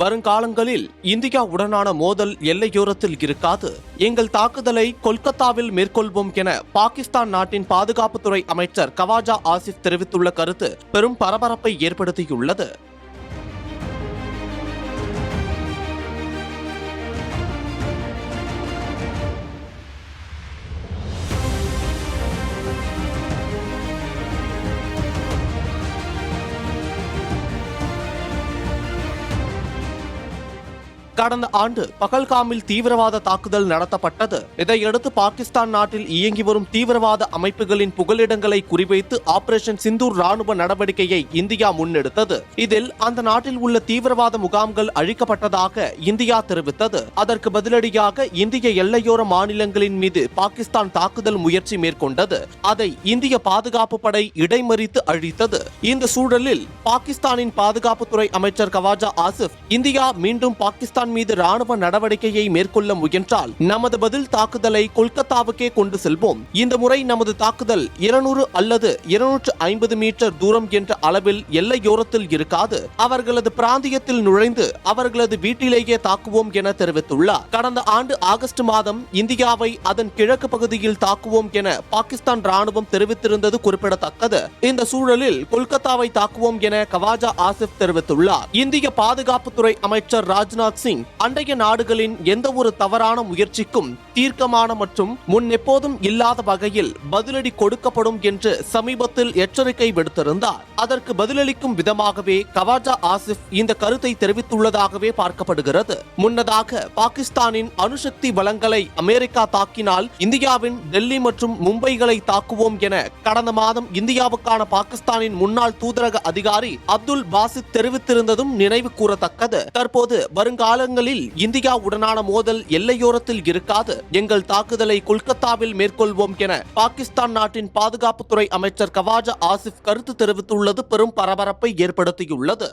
வருங்காலங்களில் இந்தியாவுடனான மோதல் எல்லையோரத்தில் இருக்காது. எங்கள் தாக்குதலை கொல்கத்தாவில் மேற்கொள்வோம் என பாகிஸ்தான் நாட்டின் பாதுகாப்புத்துறை அமைச்சர் கவாஜா ஆசிப் தெரிவித்துள்ள கருத்து பெரும் பரபரப்பை ஏற்படுத்தியுள்ளது. கடந்த ஆண்டு பகல்காமில் தீவிரவாத தாக்குதல் நடத்தப்பட்டது. இதையடுத்து பாகிஸ்தான் நாட்டில் இயங்கி வரும் தீவிரவாத அமைப்புகளின் புகலிடங்களை குறிவைத்து ஆபரேஷன் சிந்தூர் ராணுவ நடவடிக்கையை இந்தியா முன்னெடுத்தது. இதில் அந்த நாட்டில் உள்ள தீவிரவாத முகாம்கள் அழிக்கப்பட்டதாக இந்தியா தெரிவித்தது. அதற்கு பதிலடியாக இந்திய எல்லையோர மாநிலங்களின் மீது பாகிஸ்தான் தாக்குதல் முயற்சி மேற்கொண்டது. அதை இந்திய பாதுகாப்பு படை இடைமறித்து அழித்தது. இந்த சூழலில் பாகிஸ்தானின் பாதுகாப்புத்துறை அமைச்சர் கவாஜா ஆசிப், இந்தியா மீண்டும் பாகிஸ்தான் மீது ராணுவ நடவடிக்கையை மேற்கொள்ள முயன்றால் நமது பதில் தாக்குதலை கொல்கத்தாவுக்கே கொண்டு செல்வோம். இந்த முறை நமது தாக்குதல் 200 அல்லது 250 மீட்டர் தூரம் என்ற அளவில் எல்லையோரத்தில் இருக்காது. அவர்களது பிராந்தியத்தில் நுழைந்து அவர்களது வீட்டிலேயே தாக்குவோம் என தெரிவித்துள்ளார். கடந்த ஆண்டு ஆகஸ்ட் மாதம் இந்தியாவை அதன் கிழக்கு பகுதியில் தாக்குவோம் என பாகிஸ்தான் ராணுவம் தெரிவித்திருந்தது குறிப்பிடத்தக்கது. இந்த சூழலில் கொல்கத்தாவை தாக்குவோம் என கவாஜா ஆசிப் தெரிவித்துள்ளார். இந்திய பாதுகாப்புத்துறை அமைச்சர் ராஜ்நாத் சிங் அண்டைய நாடுகளின் எந்த ஒரு தவறான முயற்சிக்கும் தீர்க்கமான மற்றும் முன் எப்போதும் இல்லாத வகையில் பதிலடி கொடுக்கப்படும் என்று சமீபத்தில் எச்சரிக்கை விடுத்திருந்தார். அதற்கு பதிலளிக்கும் விதமாகவே கவாஜா ஆசிப் இந்த கருத்தை தெரிவித்துள்ளதாகவே பார்க்கப்படுகிறது. முன்னதாக பாகிஸ்தானின் அணுசக்தி வளங்களை அமெரிக்கா தாக்கினால் இந்தியாவின் டெல்லி மற்றும் மும்பைகளை தாக்குவோம் என கடந்த மாதம் இந்தியாவுக்கான பாகிஸ்தானின் முன்னாள் தூதரக அதிகாரி அப்துல் பாசித் தெரிவித்திருந்ததும் நினைவு கூறத்தக்கது. தற்போது வருங்காலங்களில் இந்தியாவுடனான மோதல் எல்லையோரத்தில் இருக்காது. எங்கள் தாக்குதலை கொல்கத்தாவில் மேற்கொள்வோம் என பாகிஸ்தான் நாட்டின் பாதுகாப்புத்துறை அமைச்சர் கவாஜா ஆசிப் கருத்து தெரிவித்துள்ளது பெரும் பரபரப்பை ஏற்படுத்தியுள்ளது.